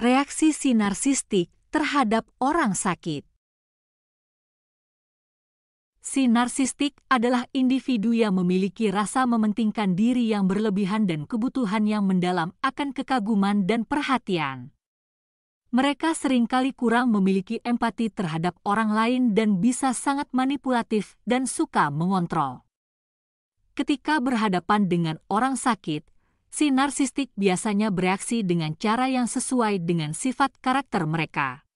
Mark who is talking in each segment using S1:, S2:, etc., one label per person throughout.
S1: Reaksi si narsistik terhadap orang sakit. Si narsistik adalah individu yang memiliki rasa mementingkan diri yang berlebihan dan kebutuhan yang mendalam akan kekaguman dan perhatian. Mereka seringkali kurang memiliki empati terhadap orang lain dan bisa sangat manipulatif dan suka mengontrol. Ketika berhadapan dengan orang sakit, si narsistik biasanya bereaksi dengan cara yang sesuai dengan sifat karakter mereka.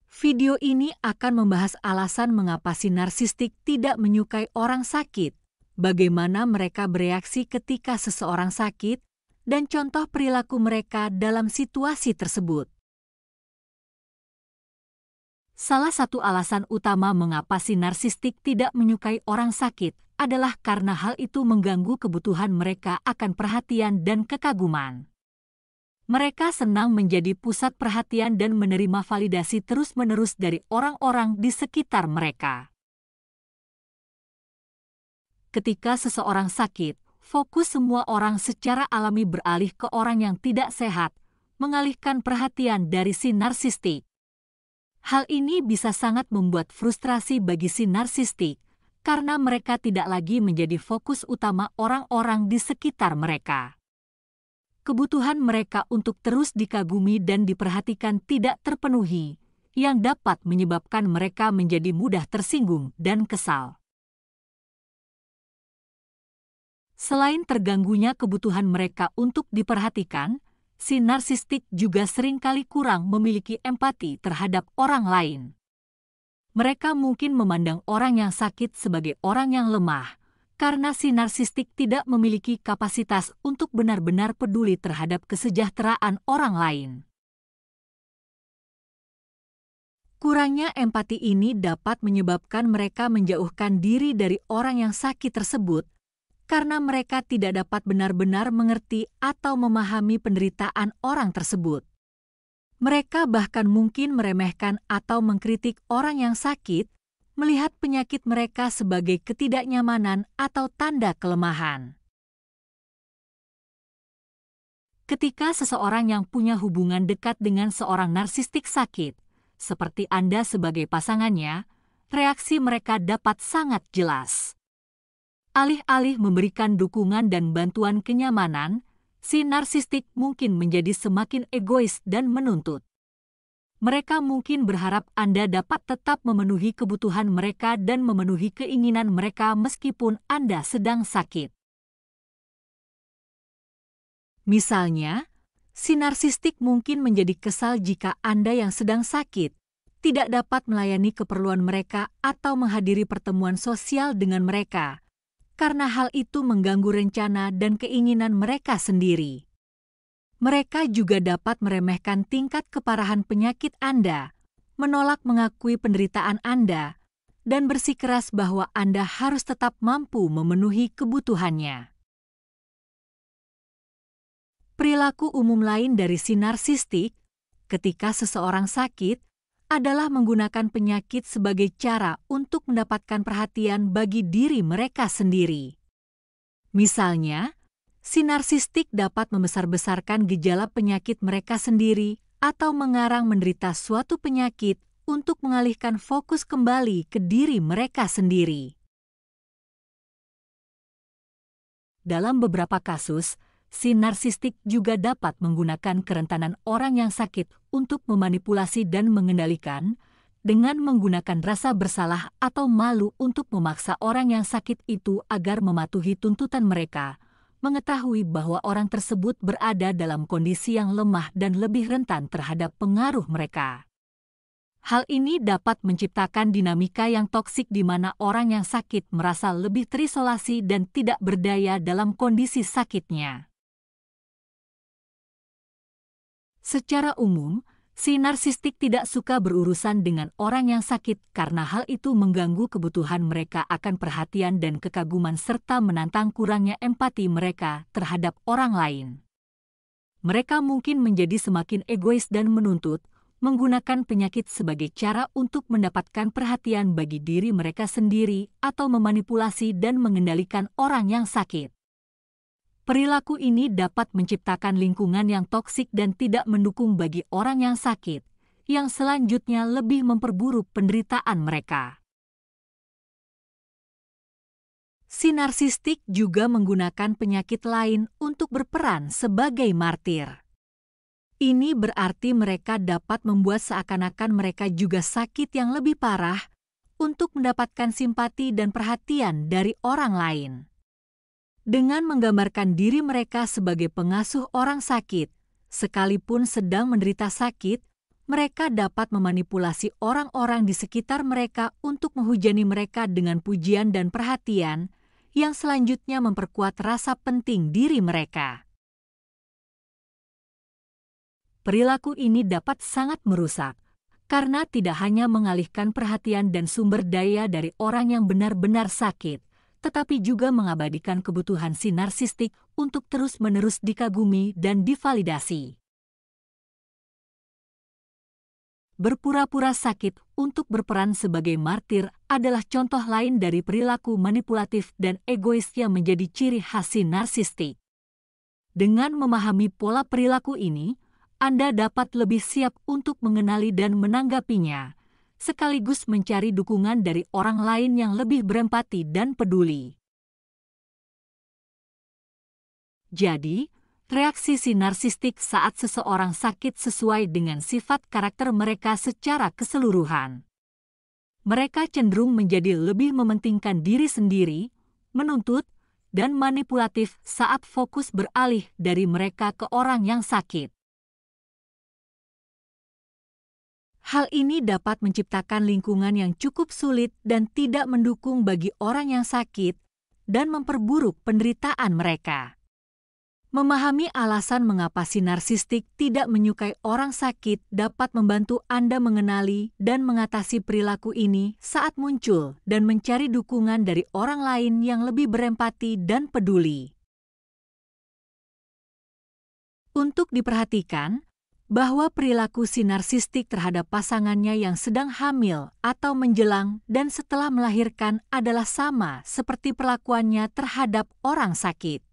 S1: Video ini akan membahas alasan mengapa si narsistik tidak menyukai orang sakit, bagaimana mereka bereaksi ketika seseorang sakit, dan contoh perilaku mereka dalam situasi tersebut. Salah satu alasan utama mengapa si narsistik tidak menyukai orang sakit adalah karena hal itu mengganggu kebutuhan mereka akan perhatian dan kekaguman. Mereka senang menjadi pusat perhatian dan menerima validasi terus-menerus dari orang-orang di sekitar mereka. Ketika seseorang sakit, fokus semua orang secara alami beralih ke orang yang tidak sehat, mengalihkan perhatian dari si narsistik. Hal ini bisa sangat membuat frustrasi bagi si narsistik, karena mereka tidak lagi menjadi fokus utama orang-orang di sekitar mereka. Kebutuhan mereka untuk terus dikagumi dan diperhatikan tidak terpenuhi, yang dapat menyebabkan mereka menjadi mudah tersinggung dan kesal. Selain terganggunya kebutuhan mereka untuk diperhatikan, si narsistik juga seringkali kurang memiliki empati terhadap orang lain. Mereka mungkin memandang orang yang sakit sebagai orang yang lemah, karena si narsistik tidak memiliki kapasitas untuk benar-benar peduli terhadap kesejahteraan orang lain. Kurangnya empati ini dapat menyebabkan mereka menjauhkan diri dari orang yang sakit tersebut, karena mereka tidak dapat benar-benar mengerti atau memahami penderitaan orang tersebut. Mereka bahkan mungkin meremehkan atau mengkritik orang yang sakit, melihat penyakit mereka sebagai ketidaknyamanan atau tanda kelemahan. Ketika seseorang yang punya hubungan dekat dengan seorang narsistik sakit, seperti Anda sebagai pasangannya, reaksi mereka dapat sangat jelas. Alih-alih memberikan dukungan dan bantuan kenyamanan, si narsistik mungkin menjadi semakin egois dan menuntut. Mereka mungkin berharap Anda dapat tetap memenuhi kebutuhan mereka dan memenuhi keinginan mereka meskipun Anda sedang sakit. Misalnya, si narsistik mungkin menjadi kesal jika Anda yang sedang sakit tidak dapat melayani keperluan mereka atau menghadiri pertemuan sosial dengan mereka, karena hal itu mengganggu rencana dan keinginan mereka sendiri. Mereka juga dapat meremehkan tingkat keparahan penyakit Anda, menolak mengakui penderitaan Anda, dan bersikeras bahwa Anda harus tetap mampu memenuhi kebutuhannya. Perilaku umum lain dari si narsistik, ketika seseorang sakit, adalah menggunakan penyakit sebagai cara untuk mendapatkan perhatian bagi diri mereka sendiri. Misalnya, si narsistik dapat membesar-besarkan gejala penyakit mereka sendiri atau mengarang menderita suatu penyakit untuk mengalihkan fokus kembali ke diri mereka sendiri. Dalam beberapa kasus, si narsistik juga dapat menggunakan kerentanan orang yang sakit untuk memanipulasi dan mengendalikan, dengan menggunakan rasa bersalah atau malu untuk memaksa orang yang sakit itu agar mematuhi tuntutan mereka, mengetahui bahwa orang tersebut berada dalam kondisi yang lemah dan lebih rentan terhadap pengaruh mereka. Hal ini dapat menciptakan dinamika yang toksik di mana orang yang sakit merasa lebih terisolasi dan tidak berdaya dalam kondisi sakitnya. Secara umum, si narsistik tidak suka berurusan dengan orang yang sakit karena hal itu mengganggu kebutuhan mereka akan perhatian dan kekaguman serta menantang kurangnya empati mereka terhadap orang lain. Mereka mungkin menjadi semakin egois dan menuntut, menggunakan penyakit sebagai cara untuk mendapatkan perhatian bagi diri mereka sendiri atau memanipulasi dan mengendalikan orang yang sakit. Perilaku ini dapat menciptakan lingkungan yang toksik dan tidak mendukung bagi orang yang sakit, yang selanjutnya lebih memperburuk penderitaan mereka. Si narsistik juga menggunakan penyakit lain untuk berperan sebagai martir. Ini berarti mereka dapat membuat seakan-akan mereka juga sakit yang lebih parah untuk mendapatkan simpati dan perhatian dari orang lain. Dengan menggambarkan diri mereka sebagai pengasuh orang sakit, sekalipun sedang menderita sakit, mereka dapat memanipulasi orang-orang di sekitar mereka untuk menghujani mereka dengan pujian dan perhatian, yang selanjutnya memperkuat rasa penting diri mereka. Perilaku ini dapat sangat merusak, karena tidak hanya mengalihkan perhatian dan sumber daya dari orang yang benar-benar sakit, tetapi juga mengabadikan kebutuhan si narsistik untuk terus-menerus dikagumi dan divalidasi. Berpura-pura sakit untuk berperan sebagai martir adalah contoh lain dari perilaku manipulatif dan egois yang menjadi ciri khas si narsistik. Dengan memahami pola perilaku ini, Anda dapat lebih siap untuk mengenali dan menanggapinya, sekaligus mencari dukungan dari orang lain yang lebih berempati dan peduli. Jadi, reaksi si narsistik saat seseorang sakit sesuai dengan sifat karakter mereka secara keseluruhan. Mereka cenderung menjadi lebih mementingkan diri sendiri, menuntut, dan manipulatif saat fokus beralih dari mereka ke orang yang sakit. Hal ini dapat menciptakan lingkungan yang cukup sulit dan tidak mendukung bagi orang yang sakit dan memperburuk penderitaan mereka. Memahami alasan mengapa si narsistik tidak menyukai orang sakit dapat membantu Anda mengenali dan mengatasi perilaku ini saat muncul dan mencari dukungan dari orang lain yang lebih berempati dan peduli. Untuk diperhatikan, bahwa perilaku si narsistik terhadap pasangannya yang sedang hamil atau menjelang dan setelah melahirkan adalah sama seperti perlakuannya terhadap orang sakit.